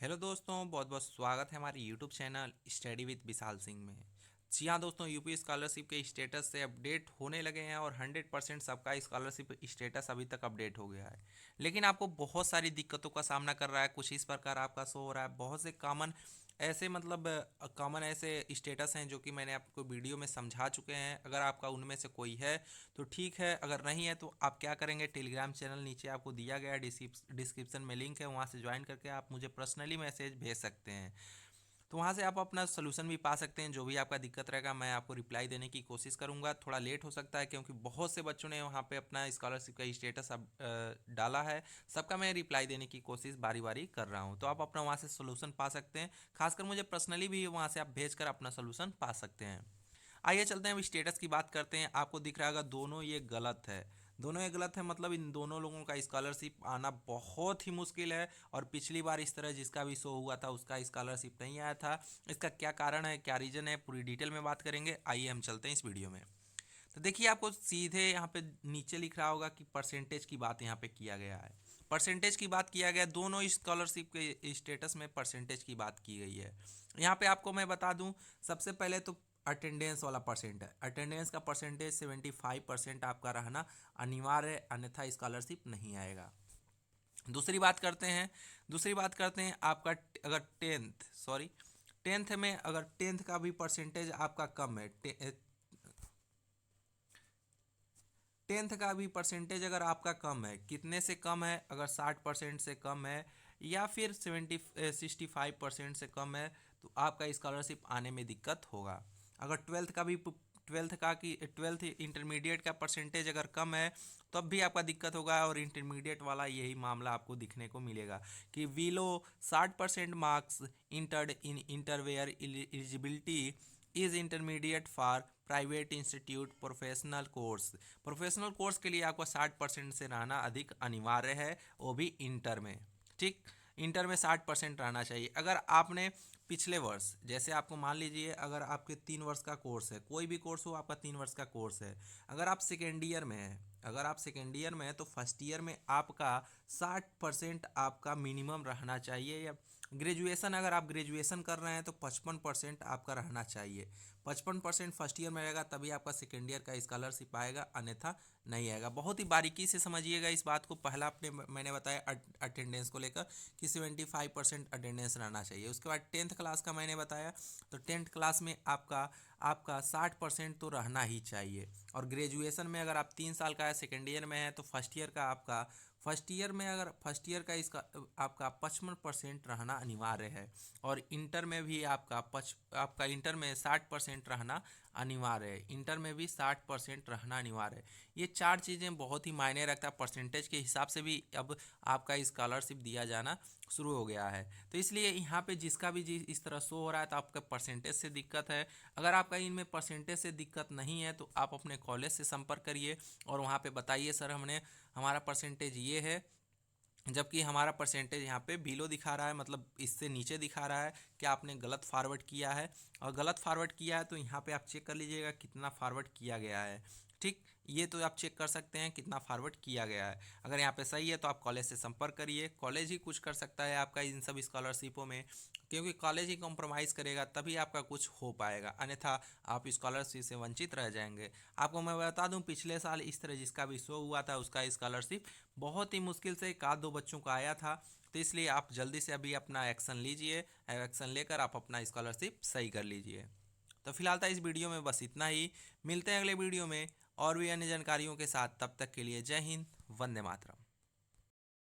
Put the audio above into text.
Hello दोस्तों, बहुत बहुत स्वागत है हमारे YouTube channel study with Vishal Singh में। जी हाँ दोस्तों, यूपी स्कॉलरशिप के स्टेटस से अपडेट होने लगे हैं और 100% सबका स्कॉलरशिप स्टेटस अभी तक अपडेट हो गया है। लेकिन आपको बहुत सारी दिक्कतों का सामना कर रहा है। कुछ इस प्रकार आपका शो हो रहा है। बहुत से कॉमन ऐसे कॉमन ऐसे स्टेटस हैं जो कि मैंने आपको वीडियो में समझा चुके हैं। अगर आपका उनमें से कोई है तो ठीक है, अगर नहीं है तो आप क्या करेंगे, टेलीग्राम चैनल नीचे आपको दिया गया है, डिस्क्रिप्शन में लिंक है, वहाँ से ज्वाइन करके आप मुझे पर्सनली मैसेज भेज सकते हैं। तो वहाँ से आप अपना सोल्यूशन भी पा सकते हैं। जो भी आपका दिक्कत रहेगा मैं आपको रिप्लाई देने की कोशिश करूँगा। थोड़ा लेट हो सकता है क्योंकि बहुत से बच्चों ने वहाँ पे अपना स्कॉलरशिप का स्टेटस अब डाला है। सबका मैं रिप्लाई देने की कोशिश बारी बारी कर रहा हूँ, तो आप अपना वहाँ से सोल्यूशन पा सकते हैं। खासकर मुझे पर्सनली भी वहाँ से आप भेज कर अपना सोल्यूशन पा सकते हैं। आइए चलते हैं, अब स्टेटस की बात करते हैं। आपको दिख रहा होगा दोनों ये गलत है। दोनों ये गलत है, मतलब इन दोनों लोगों का स्कॉलरशिप आना बहुत ही मुश्किल है। और पिछली बार इस तरह जिसका भी शो हुआ था उसका स्कॉलरशिप नहीं आया था। इसका क्या कारण है, क्या रीज़न है, पूरी डिटेल में बात करेंगे। आइए हम चलते हैं इस वीडियो में। तो देखिए, आपको सीधे यहाँ पे नीचे लिख रहा होगा कि परसेंटेज की बात यहाँ पे किया गया है। परसेंटेज की बात किया गया, दोनों स्कॉलरशिप के स्टेटस में परसेंटेज की बात की गई है। यहाँ पे आपको मैं बता दूं, सबसे पहले तो अटेंडेंस वाला परसेंट है। अटेंडेंस का परसेंटेज 75% आपका रहना अनिवार्य है, अन्यथा स्कॉलरशिप नहीं आएगा। दूसरी बात करते हैं आपका, अगर टेंथ में अगर टेंथ का भी परसेंटेज आपका कम है, टेंथ का भी परसेंटेज अगर आपका कम है, कितने से कम है, अगर 60% से कम है या फिर 65% से कम है, तो आपका स्कॉलरशिप आने में दिक्कत होगा। अगर ट्वेल्थ इंटरमीडिएट का परसेंटेज अगर कम है तब भी आपका दिक्कत होगा। और इंटरमीडिएट वाला यही मामला आपको दिखने को मिलेगा कि विलो 60% मार्क्स इंटर्ड इन इंटरवेयर eligibility is intermediate for private institute professional course के लिए आपको 60% से रहना अधिक अनिवार्य है, वो भी इंटर में। ठीक, इंटर में 60% रहना चाहिए। अगर आपने पिछले वर्ष, जैसे आपको मान लीजिए अगर आपके 3 वर्ष का कोर्स है, कोई भी कोर्स हो आपका 3 वर्ष का कोर्स है, अगर आप सेकेंड ईयर में हैं, तो फर्स्ट ईयर में आपका 60% आपका मिनिमम रहना चाहिए। या ग्रेजुएशन, अगर आप ग्रेजुएशन कर रहे हैं तो 55% आपका रहना चाहिए। 55% फर्स्ट ईयर में रहेगा तभी आपका सेकेंड ईयर का स्कॉलरशिप आएगा, अन्यथा नहीं आएगा। बहुत ही बारीकी से समझिएगा इस बात को। पहला मैंने बताया अटेंडेंस को लेकर कि 75% अटेंडेंस रहना चाहिए। उसके बाद टेंथ क्लास का मैंने बताया, तो टेंथ क्लास में आपका आपका 60% तो रहना ही चाहिए। और ग्रेजुएशन में अगर आप 3 साल का है, सेकेंड ईयर में है, तो फर्स्ट ईयर का इसका आपका 55% रहना अनिवार्य है। और इंटर में भी आपका इंटर में 60% रहना अनिवार्य है। इंटर में भी 60% रहना अनिवार्य है। ये चार चीज़ें बहुत ही मायने रखता है। परसेंटेज के हिसाब से भी अब आपका स्कॉलरशिप दिया जाना शुरू हो गया है। तो इसलिए यहाँ पे जिसका भी इस तरह शो हो रहा है तो आपका परसेंटेज से दिक्कत है। अगर आपका इनमें परसेंटेज से दिक्कत नहीं है तो आप अपने कॉलेज से संपर्क करिए और वहाँ पे बताइए, सर हमारा परसेंटेज ये है, जबकि हमारा परसेंटेज यहाँ पे बिलो दिखा रहा है, मतलब इससे नीचे दिखा रहा है। क्या आपने गलत फॉरवर्ड किया है? और गलत फॉरवर्ड किया है तो यहाँ पे आप चेक कर लीजिएगा कितना फॉरवर्ड किया गया है। ठीक, ये तो आप चेक कर सकते हैं कितना फॉरवर्ड किया गया है। अगर यहाँ पे सही है तो आप कॉलेज से संपर्क करिए। कॉलेज ही कुछ कर सकता है आपका इन सब स्कॉलरशिपों में, क्योंकि कॉलेज ही कॉम्प्रोमाइज़ करेगा तभी आपका कुछ हो पाएगा, अन्यथा आप स्कॉलरशिप से वंचित रह जाएंगे। आपको मैं बता दूं, पिछले साल इस तरह जिसका भी शो हुआ था उसका स्कॉलरशिप बहुत ही मुश्किल से एक आध दो बच्चों को आया था। तो इसलिए आप जल्दी से अभी अपना एक्शन लीजिए। एक्शन लेकर आप अपना स्कॉलरशिप सही कर लीजिए। तो फिलहाल था इस वीडियो में बस इतना ही। मिलते हैं अगले वीडियो में और भी अन्य जानकारियों के साथ। तब तक के लिए जय हिंद, वंदे मातरम।